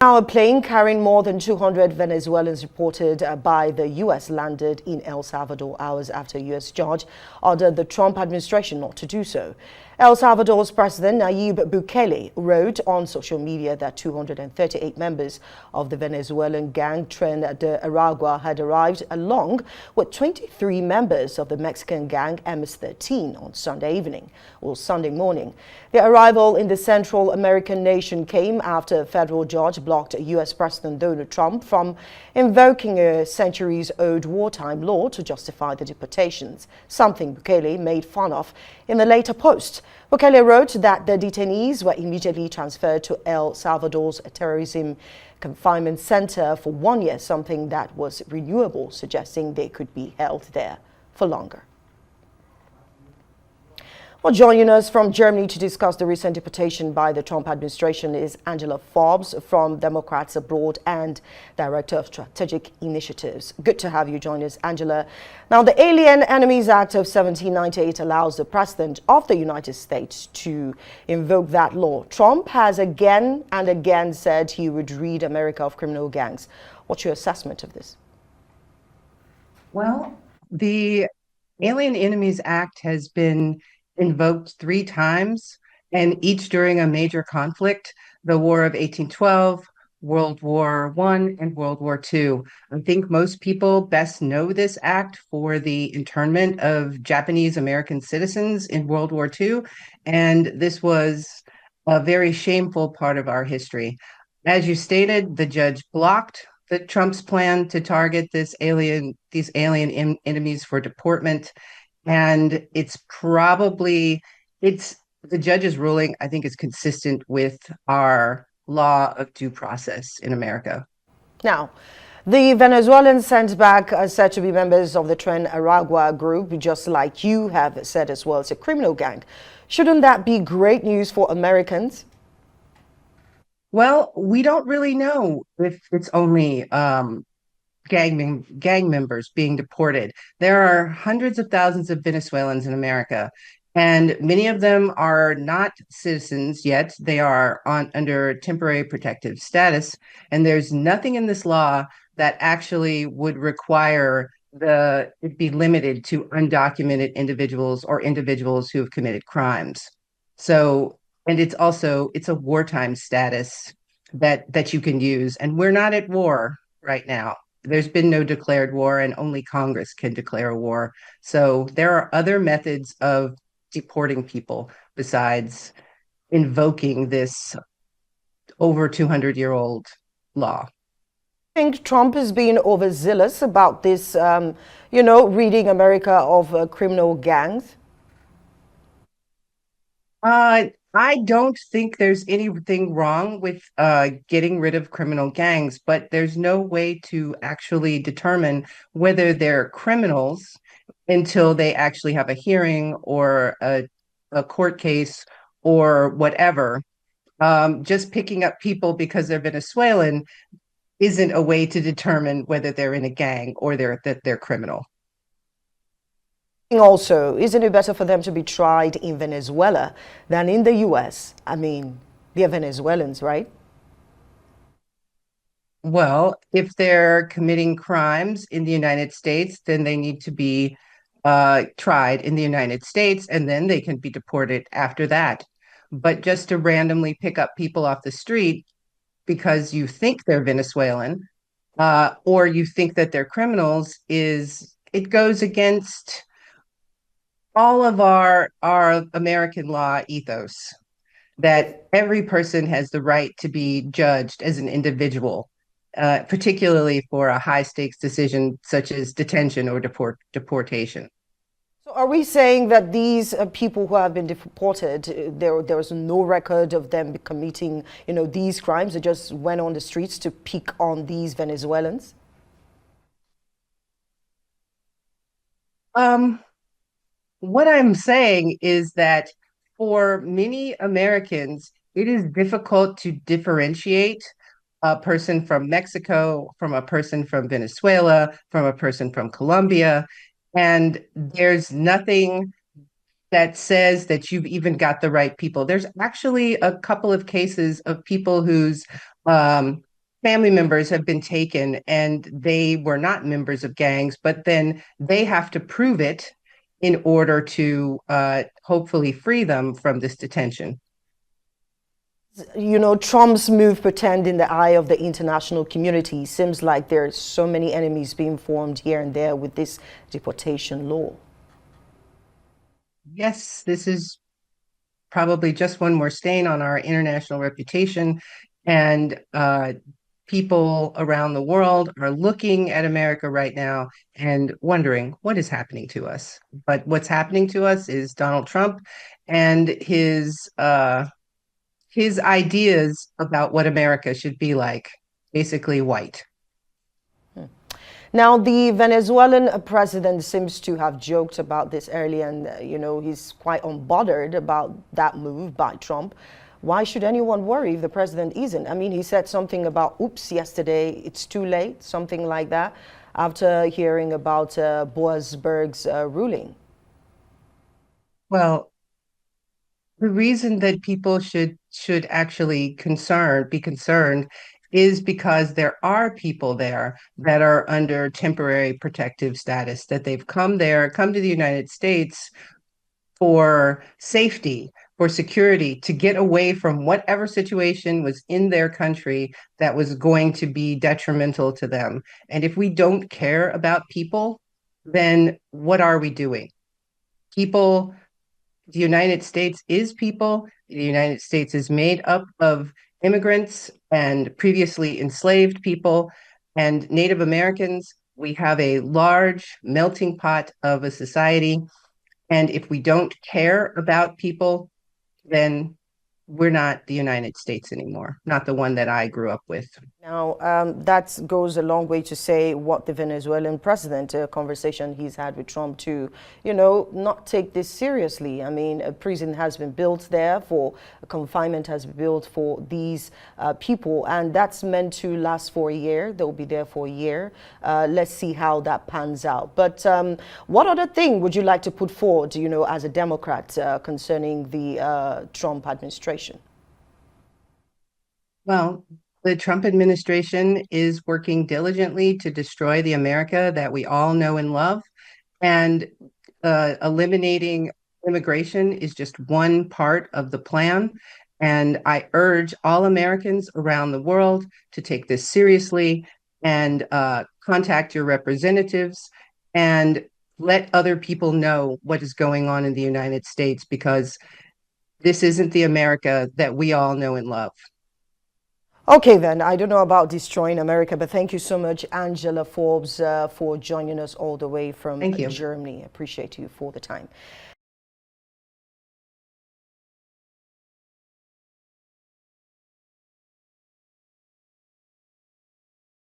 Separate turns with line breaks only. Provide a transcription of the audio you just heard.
Now, a plane carrying more than 200 Venezuelans reported by the U.S. landed in El Salvador hours after a U.S. judge ordered the Trump administration not to do so. El Salvador's President Nayib Bukele wrote on social media that 238 members of the Venezuelan gang Tren de Aragua had arrived along with 23 members of the Mexican gang MS-13 on Sunday evening or Sunday morning. Their arrival in the Central American nation came after a federal judge blocked U.S. President Donald Trump from invoking a centuries-old wartime law to justify the deportations, something Bukele made fun of in the later post. Bukele wrote that the detainees were immediately transferred to El Salvador's terrorism confinement center for 1 year, something that was renewable, suggesting they could be held there for longer. Well, joining us from Germany to discuss the recent deportation by the Trump administration is Angela Fobbs from Democrats Abroad and Director of Strategic Initiatives. Good to have you join us, Angela. Now, the Alien Enemies Act of 1798 allows the President of the United States to invoke that law. Trump has again and again said he would rid America of criminal gangs. What's your assessment of this?
Well, the Alien Enemies Act has been invoked 3 times, and each during a major conflict: the War of 1812, World War I, and World War II. I think most people best know this act for the internment of Japanese American citizens in World War II, and this was a very shameful part of our history. As you stated, the judge blocked Trump's plan to target these alien enemies for deportment. And it's the judge's ruling, I think, is consistent with our law of due process in America.
Now, the Venezuelans sent back are said to be members of the Tren Aragua group, just like you have said as well. It's a criminal gang. Shouldn't that be great news for Americans?
Well, we don't really know if it's only gang members being deported. There are hundreds of thousands of Venezuelans in America, and many of them are not citizens yet. They are under temporary protective status, and there's nothing in this law that actually would require it be limited to undocumented individuals or individuals who have committed crimes. So, and it's a wartime status that you can use, and we're not at war right now. There's been no declared war, and only Congress can declare a war. So there are other methods of deporting people besides invoking this over 200-year-old law.
I think Trump is being overzealous about this, ridding America of criminal gangs.
I don't think there's anything wrong with getting rid of criminal gangs, but there's no way to actually determine whether they're criminals until they actually have a hearing or a court case or whatever. Just picking up people because they're Venezuelan isn't a way to determine whether they're in a gang or that they're criminal.
Also, isn't it better for them to be tried in Venezuela than in the U.S.? I mean, they're Venezuelans, right?
Well, if they're committing crimes in the United States, then they need to be tried in the United States, and then they can be deported after that. But just to randomly pick up people off the street because you think they're Venezuelan or you think that they're criminals it goes against all of our American law ethos that every person has the right to be judged as an individual, particularly for a high stakes decision such as detention or deportation.
So are we saying that these people who have been deported, there's no record of them committing, these crimes? They just went on the streets to pick on these Venezuelans?
What I'm saying is that for many Americans, it is difficult to differentiate a person from Mexico, from a person from Venezuela, from a person from Colombia. And there's nothing that says that you've even got the right people. There's actually a couple of cases of people whose family members have been taken and they were not members of gangs, but then they have to prove it in order to hopefully free them from this detention.
You know, Trump's move pretend in the eye of the international community seems like there's so many enemies being formed here and there with this deportation law.
Yes, this is probably just one more stain on our international reputation. And people around the world are looking at America right now and wondering what is happening to us. But what's happening to us is Donald Trump and his ideas about what America should be like, basically white.
Now, the Venezuelan president seems to have joked about this earlier, and you know, he's quite unbothered about that move by Trump. Why should anyone worry if the president isn't? I mean, he said something about oops yesterday, it's too late, something like that, after hearing about Boasberg's ruling.
Well, the reason that people should actually be concerned is because there are people there that are under temporary protective status, that they've come to the United States for safety, for security, to get away from whatever situation was in their country that was going to be detrimental to them. And if we don't care about people, then what are we doing? People The United States is people. The United States is made up of immigrants and previously enslaved people and Native Americans. We have a large melting pot of a society. And if we don't care about people, then we're not the United States anymore, not the one that I grew up with.
Now, that goes a long way to say what the Venezuelan president, a conversation he's had with Trump to, you know, not take this seriously. I mean, a prison has been built there for, confinement has been built for these people, and that's meant to last for a year. They'll be there for a year. Let's see how that pans out. But what other thing would you like to put forward, you know, as a Democrat concerning the Trump administration?
Well, the Trump administration is working diligently to destroy the America that we all know and love. And eliminating immigration is just one part of the plan. And I urge all Americans around the world to take this seriously and contact your representatives and let other people know what is going on in the United States, because this isn't the America that we all know and love.
Okay, then, I don't know about destroying America, but thank you so much, Angela Forbes, for joining us all the way from
Thank you.
Germany. Appreciate you for the time.